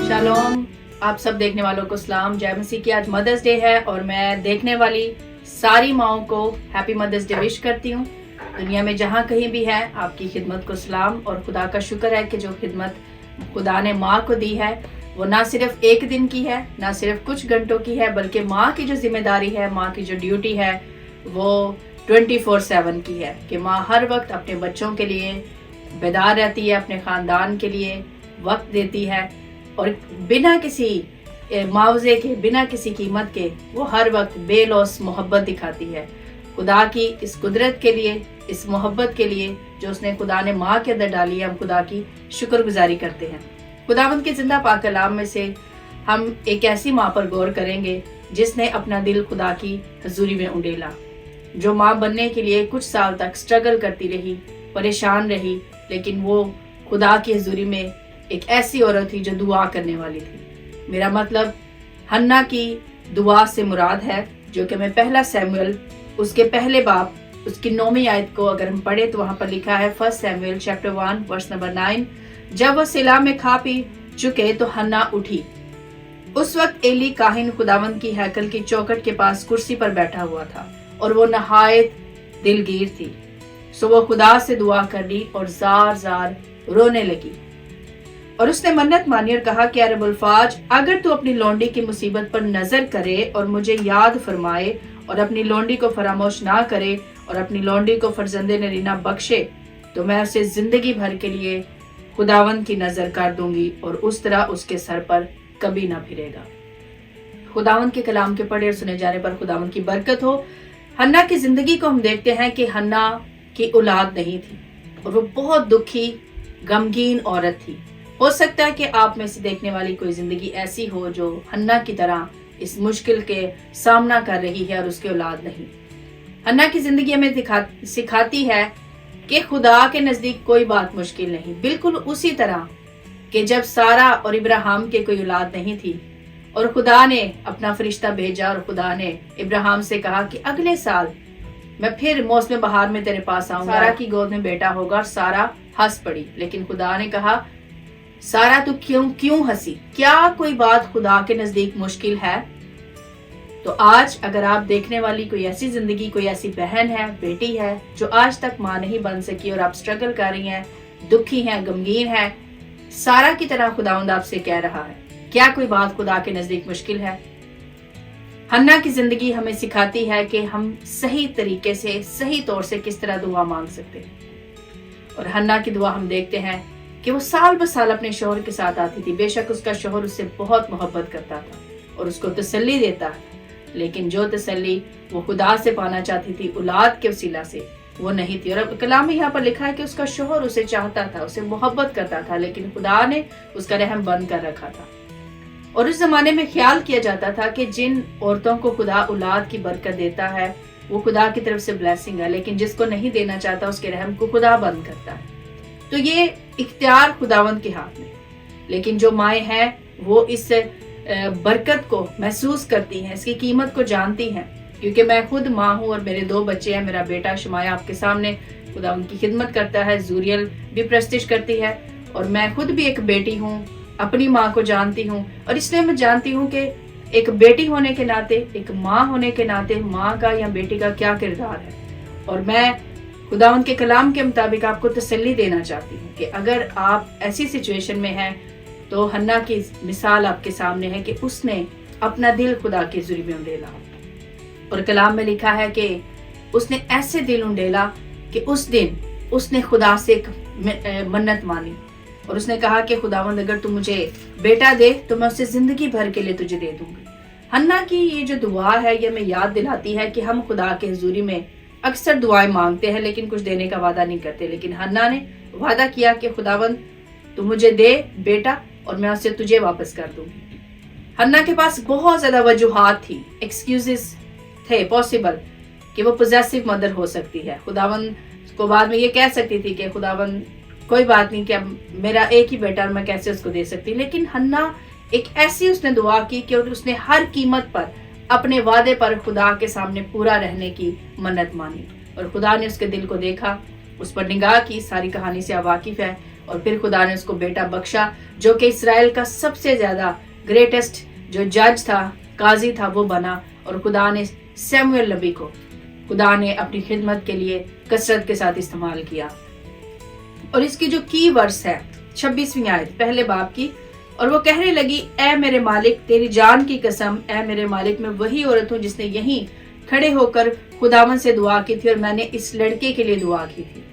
Shalom, आप सब देखने वालों को सलाम। जय मसीह की। आज मदर्स डे है और मैं देखने वाली सारी माओं को हैप्पी मदर्स डे विश करती हूँ। दुनिया में जहाँ कहीं भी है आपकी खिदमत को सलाम और खुदा का शुक्र है कि जो खिदमत खुदा ने माँ को दी है वो ना सिर्फ एक दिन की है, ना सिर्फ कुछ घंटों की है, बल्कि माँ की जो जिम्मेदारी है, माँ की जो ड्यूटी है वो 24/7 की है कि माँ हर वक्त अपने बच्चों के लिए बेदार रहती है, अपने ख़ानदान के लिए वक्त देती है और बिना किसी मुआवजे के, बिना किसी कीमत के वो हर वक्त बेलौस मोहब्बत दिखाती है। खुदा की इस कुदरत के लिए, इस मोहब्बत के लिए जो उसने खुदा ने माँ के अंदर डाली है, हम खुदा की शुक्रगुजारी करते हैं। खुदावंद के जिंदा पाक कलाम में से हम एक ऐसी माँ पर गौर करेंगे जिसने अपना दिल खुदा की हजूरी में उंडेला, जो माँ बनने के लिए कुछ साल तक स्ट्रगल करती रही, परेशान रही, लेकिन वो खुदा की हजूरी में एक ऐसी औरत थी जो दुआ करने वाली थी। मेरा मतलब हन्ना की दुआ से मुराद है, जो कि मैं पहला सैमुएल उसके पहले बाब उसकी 9वीं आयत को अगर हम पढ़े तो वहां पर लिखा है 1 सैमुएल चैप्टर 1 वर्स नंबर 9। जब वह सिला में खा पी चुके तो हन्ना उठी। उस वक्त एली काहिन खुदावंद की हैकल की चौखट के पास कुर्सी पर बैठा हुआ था और वो नहायत दिलगीर थी। सो वो खुदा से दुआ कर ली और जार जार रोने लगी और उसने मन्नत मानी और कहा कि अरबुलफाज, अगर तू अपनी लौंडी की मुसीबत पर नजर करे और मुझे याद फरमाए और अपनी लौंडी को फरामोश ना करे और अपनी लौंडी को फरजंदे नरीना बख्शे, तो मैं उसे जिंदगी भर के लिए खुदावंद की नजर कर दूंगी और उस तरह उसके सर पर कभी ना फिरेगा। खुदावंद के कलाम के पढ़े और सुने जाने पर खुदावंद की बरकत हो। हन्ना की जिंदगी को हम देखते हैं कि हन्ना की औलाद नहीं थी और वो बहुत दुखी गमगीन औरत थी। हो सकता है कि आप में से देखने वाली कोई जिंदगी ऐसी हो जो हन्ना की तरह इस मुश्किल के सामना कर रही है और उसकी औलाद नहीं। हन्ना की जिंदगी हमें सिखाती है कि खुदा के नजदीक कोई बात मुश्किल नहीं, बिल्कुल उसी तरह कि जब सारा और इब्राहिम के कोई औलाद नहीं थी और खुदा ने अपना फरिश्ता भेजा और खुदा ने इब्राहिम से कहा कि अगले साल मैं फिर मौसम बहार में तेरे पास आऊंगा, सारा की गोद में बेटा होगा। और सारा हंस पड़ी, लेकिन खुदा ने कहा सारा तू क्यों हंसी? क्या कोई बात खुदा के नजदीक मुश्किल है? तो आज अगर आप देखने वाली कोई ऐसी जिंदगी, कोई ऐसी बहन है, बेटी है जो आज तक माँ नहीं बन सकी और आप स्ट्रगल कर रही हैं, दुखी हैं, गमगीन हैं, सारा की तरह खुदावंद आपसे कह रहा है, क्या कोई बात खुदा के नजदीक मुश्किल है? हन्ना की जिंदगी हमें सिखाती है कि हम सही तरीके से, सही तौर से किस तरह दुआ मांग सकते हैं। और हन्ना की दुआ हम देखते हैं कि वो साल ब साल अपने शौहर के साथ आती थी। बेशक उसका शौहर उससे बहुत मोहब्बत करता था और उसको तसल्ली देता था, लेकिन जो तसल्ली वो खुदा से पाना चाहती थी औलाद के वसीला से, वो नहीं थी। और अब कलाम में यहाँ पर लिखा है कि उसका शौहर उसे चाहता था, उसे मोहब्बत करता था, लेकिन खुदा ने उसका रहम बंद कर रखा था। और उस जमाने में ख्याल किया जाता था कि जिन औरतों को खुदा औलाद की बरकत देता है वो खुदा की तरफ से ब्लेसिंग है, लेकिन जिसको नहीं देना चाहता उसके रहम को खुदा बंद करता है। तो ये इख्तियार खुदावंद के हाथ में, लेकिन जो माएँ हैं वो इस बरकत को महसूस करती हैं, इसकी कीमत को जानती हैं। क्योंकि मैं खुद माँ हूँ और मेरे 2 बच्चे हैं। मेरा बेटा शमाया आपके सामने खुदावंद की खिदमत करता है, जूरियल भी प्रस्तिश करती है, और मैं खुद भी एक बेटी हूँ, अपनी माँ को जानती हूँ। और इसलिए मैं जानती हूँ कि एक बेटी होने के नाते, एक माँ होने के नाते माँ का या बेटी का क्या किरदार है। और मैं खुदावंद के कलाम के मुताबिक आपको तसल्ली देना चाहती हूँ कि अगर आप ऐसी सिचुएशन में हैं तो हन्ना की मिसाल आपके सामने है कि उसने अपना दिल खुदा की हज़ूरी में उंडेला। और कलाम में लिखा है कि उसने ऐसे दिल उंडेला कि उस दिन उसने खुदा से एक मन्नत मानी और उसने कहा कि खुदावंद, अगर तू मुझे बेटा दे तो मैं उसे जिंदगी भर के लिए तुझे दे दूंगी। हन्ना की ये जो दुआ है ये हमें याद दिलाती है कि हम खुदा के हज़ूरी में अक्सर दुआएं मांगते हैं लेकिन कुछ देने का वादा नहीं करते। लेकिन हन्ना ने वादा किया कि खुदावंद तू मुझे दे बेटा और मैं उसे तुझे वापस कर दूंगी। हन्ना के पास बहुत ज्यादा वजूहात थी, एक्सक्यूजेस थे पॉसिबल कि वो पोजेसिव मदर हो सकती है। खुदावंद को बाद में ये कह सकती थी कि खुदावंद कोई बात नहीं कि अब मेरा एक ही बेटा और मैं कैसे उसको दे सकती। लेकिन हन्ना एक ऐसी उसने दुआ की कि उसने हर कीमत पर अपने वादे पर खुदा के सामने पूरा रहने की मन्नत मानी और खुदा ने उसके दिल को देखा, उस पर निगाह की। सारी कहानी से आप वाकिफ है। और फिर खुदा ने उसको बेटा बख्शा, जो कि इसराइल का सबसे ज्यादा ग्रेटेस्ट जो जज था, काजी था, वो बना। और खुदा ने सैमुएल नबी को खुदा ने अपनी खिदमत के लिए कसरत के साथ इस्तेमाल किया। और इसकी जो की वर्स है 26वीं आयत पहले बाब की, और वो कहने लगी, ए मेरे मालिक, तेरी जान की कसम, ए मेरे मालिक, मैं वही औरत हूँ जिसने यहीं खड़े होकर खुदावन से दुआ की थी और मैंने इस लड़के के लिए दुआ की थी।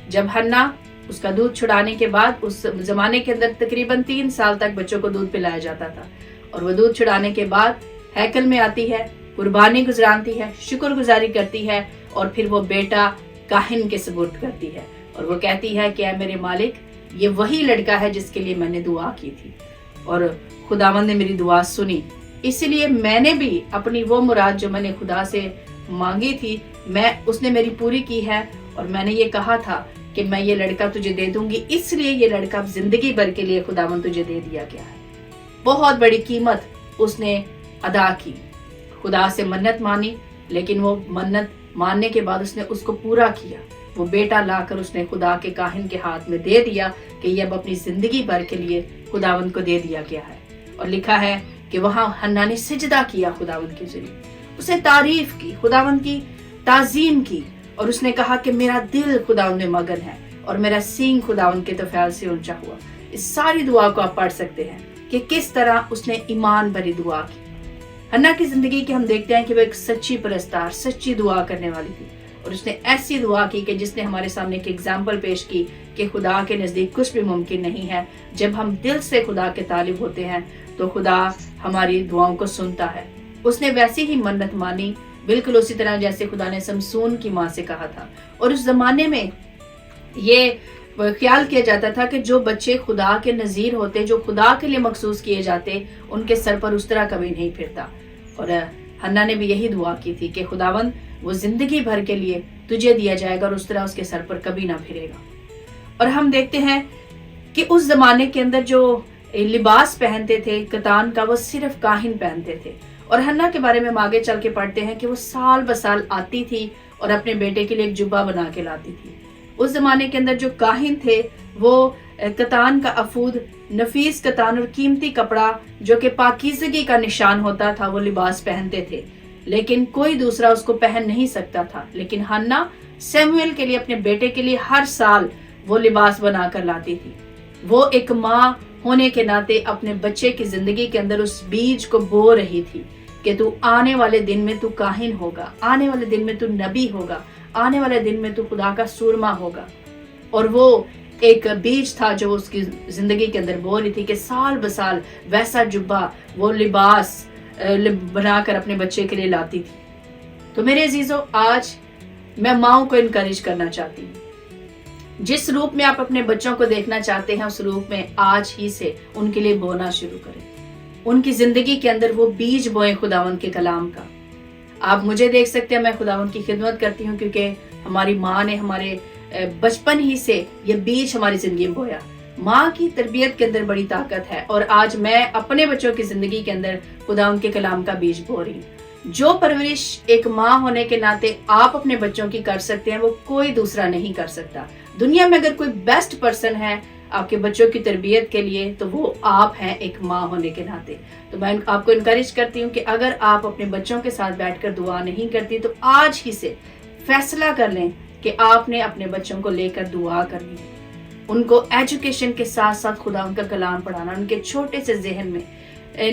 जब हन्ना उसका दूध छुड़ाने के बाद, उस जमाने के अंदर तकरीबन 3 साल तक बच्चों को दूध पिलाया जाता था, और वो दूध छुड़ाने के बाद हैकल में आती है, कुर्बानी गुजराती है, शुक्रगुजारी करती है, और फिर वो बेटा काहिन के सुपुर्द करती है। और वो कहती है कि ऐ मेरे मालिक, ये वही लड़का है जिसके लिए मैंने दुआ की थी, और खुदावंद ने मेरी दुआ सुनी, इसलिए मैंने भी अपनी वो मुराद जो मैंने खुदा से मांगी थी, उसने मेरी पूरी की है। और मैंने ये कहा था कि मैं ये लड़का तुझे दे दूंगी, इसलिए ये लड़का जिंदगी भर के लिए खुदावंद तुझे दे दिया गया है। बहुत बड़ी कीमत उसने अदा की, खुदा से मन्नत मानी, लेकिन वो मन्नत मानने के बाद उसने उसको पूरा किया। वो बेटा लाकर उसने खुदा के काहिन के हाथ में दे दिया कि ये अब अपनी जिंदगी भर के लिए खुदावंद को दे दिया गया है। और लिखा है कि वहां हन्ना ने सिजदा किया खुदावंद के जरिए, उसने तारीफ की, खुदावंद की ताजीम की, और उसने कहा कि मेरा दिल खुदावंद में मगन है और मेरा सींग खुदावंद के तौफील से ऊंचा हुआ। इस सारी दुआ को आप पढ़ सकते हैं कि किस तरह उसने ईमान भरी दुआ की। हन्ना की जिंदगी के हम देखते हैं कि वो एक सच्ची परस्तार, सच्ची दुआ करने वाली थी, और उसने ऐसी दुआ की कि जिसने हमारे सामने एक एग्जाम्पल पेश की कि खुदा के नजदीक कुछ भी मुमकिन नहीं है। जब हम दिल से खुदा के तालिब होते हैं तो खुदा हमारी दुआओं को सुनता है। उसने वैसी ही मन्नत मानी, बिल्कुल उसी तरह जैसे खुदा ने समसून की माँ से कहा था। और उस जमाने में ये ख्याल किया जाता था कि जो बच्चे खुदा के नजीर होते, जो खुदा के लिए मखसूस किए जाते, उनके सर पर उस तरह कभी नहीं फिरता। और हन्ना ने भी यही दुआ की थी कि खुदावंद वो जिंदगी भर के लिए तुझे दिया जाएगा और उस तरह उसके सर पर कभी ना फिरेगा। और हम देखते हैं कि उस जमाने के अंदर जो लिबास पहनते थे कतान का, वो सिर्फ काहिन पहनते थे। और हन्ना के बारे में हम आगे चल के पढ़ते हैं कि वो साल बसाल आती थी और अपने बेटे के लिए एक जुब्बा बना के लाती थी। उस जमाने के अंदर जो काहिन थे वो कतान का अफूद, नफीस कतान और कीमती कपड़ा जो कि पाकीज़गी का निशान होता था, वो लिबास पहनते थे, लेकिन कोई दूसरा उसको पहन नहीं सकता था। लेकिन हन्ना सैमुएल के लिए, अपने बेटे के लिए हर साल वो लिबास बना कर लाती थी। वो एक माँ होने के नाते अपने बच्चे की जिंदगी के अंदर उस बीज को बो रही थी कि तू आने वाले दिन में तू काहिन होगा, आने वाले दिन में तू नबी होगा, आने वाले दिन में तू खुदा का सूरमा होगा। और वो एक बीज था जो उसकी जिंदगी के अंदर बो रही थी कि साल बसाल वैसा जुब्बा, वो लिबास बनाकर अपने बच्चे के लिए लाती थी। तो मेरे अजीजों, आज मैं माओं को इनकरेज करना चाहती हूँ, जिस रूप में आप अपने बच्चों को देखना चाहते हैं उस रूप में आज ही से उनके लिए बोना शुरू करें। उनकी जिंदगी के अंदर वो बीज बोए खुदावंद के कलाम का। आप मुझे देख सकते हैं, मैं खुदावंद की खिदमत करती हूँ क्योंकि हमारी माँ ने हमारे बचपन ही से ये बीज हमारी जिंदगी में बोया। माँ की तरबियत के अंदर बड़ी ताकत है, और आज मैं अपने बच्चों की जिंदगी के अंदर खुदावंद के कलाम का बीज बो रही हूँ। जो परवरिश एक माँ होने के नाते आप अपने बच्चों की कर सकते हैं, वो कोई दूसरा नहीं कर सकता। दुनिया में अगर कोई बेस्ट पर्सन है आपके बच्चों की तरबियत के लिए तो वो आप हैं, एक माँ होने के नाते। तो मैं आपको इनकरेज करती हूँ कि अगर आप अपने बच्चों के साथ बैठकर दुआ नहीं करती तो आज ही से फैसला कर लें कि आपने अपने बच्चों को लेकर दुआ करनी है। उनको एजुकेशन के साथ साथ खुदा उनका कलाम पढ़ाना, उनके छोटे से जहन में,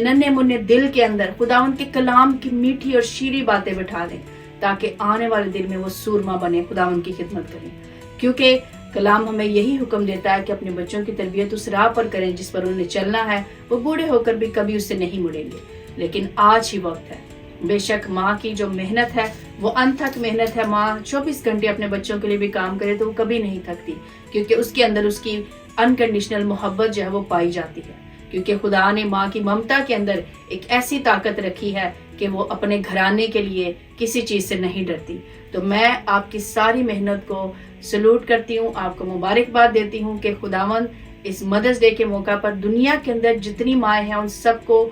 नन्हे मुन्ने दिल के अंदर खुदा उनके कलाम की मीठी और शीरी बातें बिठा दें, ताकि आने वाले दिन में वो सूरमा बने, खुदा उनकी खिदमत करें। क्योंकि कलाम हमें यही हुक्म देता है कि अपने बच्चों की तरबियत उस राह पर करें जिस पर उन्हें चलना है। वो बूढ़े होकर भी कभी उससे नहीं मुड़ेंगे, लेकिन आज ही वक्त है। बेशक माँ की जो मेहनत है वो अनथक मेहनत है। माँ 24 घंटे अपने बच्चों के लिए भी काम करे तो वो कभी नहीं थकती, क्योंकि उसके अंदर उसकी अनकंडीशनल मोहब्बत जो है वो पाई जाती है। क्योंकि खुदा ने माँ की ममता के अंदर एक ऐसी ताकत रखी है कि वो अपने घराने के लिए किसी चीज से नहीं डरती। तो मैं आपकी सारी मेहनत को सलूट करती हूँ, आपको मुबारकबाद देती हूँ कि खुदावंद इस मदर्स डे के मौका पर दुनिया के अंदर जितनी माएँ हैं उन सबको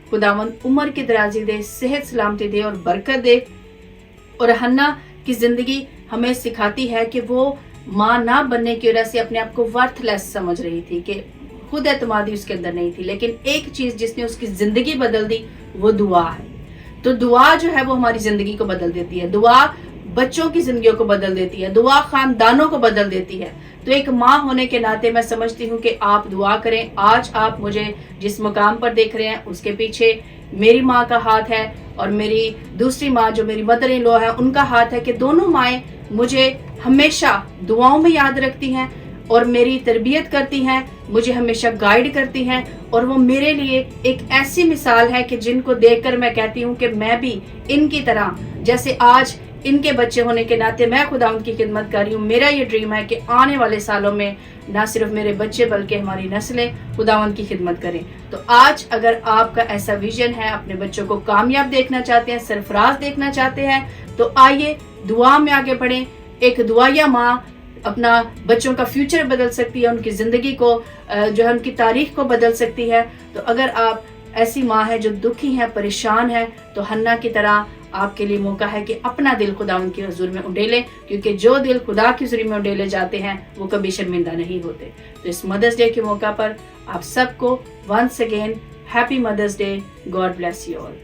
खुदावंद उम्र की दराजी दे, सेहत सलामती दे और बरकत दे। और हन्ना की जिंदगी हमें सिखाती है कि वो माँ ना बनने की वजह से अपने आप को वर्थलेस समझ रही थी, कि खुद एतमादी उसके अंदर नहीं थी। लेकिन एक चीज जिसने उसकी जिंदगी बदल दी वो दुआ है। तो दुआ जो है वो हमारी जिंदगी को बदल देती है, दुआ बच्चों की जिंदगियों को बदल देती है, दुआ खानदानों को बदल देती है। तो एक माँ होने के नाते मैं समझती हूँ कि आप दुआ करें। आज आप मुझे जिस मुकाम पर देख रहे हैं उसके पीछे मेरी माँ का हाथ है और मेरी दूसरी माँ जो मेरी मदर इन लॉ है उनका हाथ है, कि दोनों माएँ मुझे हमेशा दुआओं में याद रखती हैं और मेरी तरबियत करती हैं, मुझे हमेशा गाइड करती हैं। और वो मेरे लिए एक ऐसी मिसाल है कि जिनको देखकर मैं कहती हूँ कि मैं भी इनकी तरह, जैसे आज इनके बच्चे होने के नाते मैं खुदावंद की खिदमत कर रही हूँ। मेरा ये ड्रीम है कि आने वाले सालों में ना सिर्फ मेरे बच्चे बल्कि हमारी नस्लें खुदावंद की खिदमत करें। तो आज अगर आपका ऐसा विजन है, अपने बच्चों को कामयाब देखना चाहते हैं, सरफराज देखना चाहते हैं, तो आइए दुआ में आगे बढ़ें। एक दुआया माँ अपना बच्चों का फ्यूचर बदल सकती है, उनकी जिंदगी को जो है उनकी तारीख को बदल सकती है। तो अगर आप ऐसी माँ है जो दुखी है, परेशान है, तो हन्ना की तरह आपके लिए मौका है कि अपना दिल खुदावंद की हुजूर में उंडेलें, क्योंकि जो दिल खुदा की हुजूरी में उंडेले जाते हैं वो कभी शर्मिंदा नहीं होते। तो इस मदर्स डे के मौका पर आप सबको once again happy mother's day. God bless you all.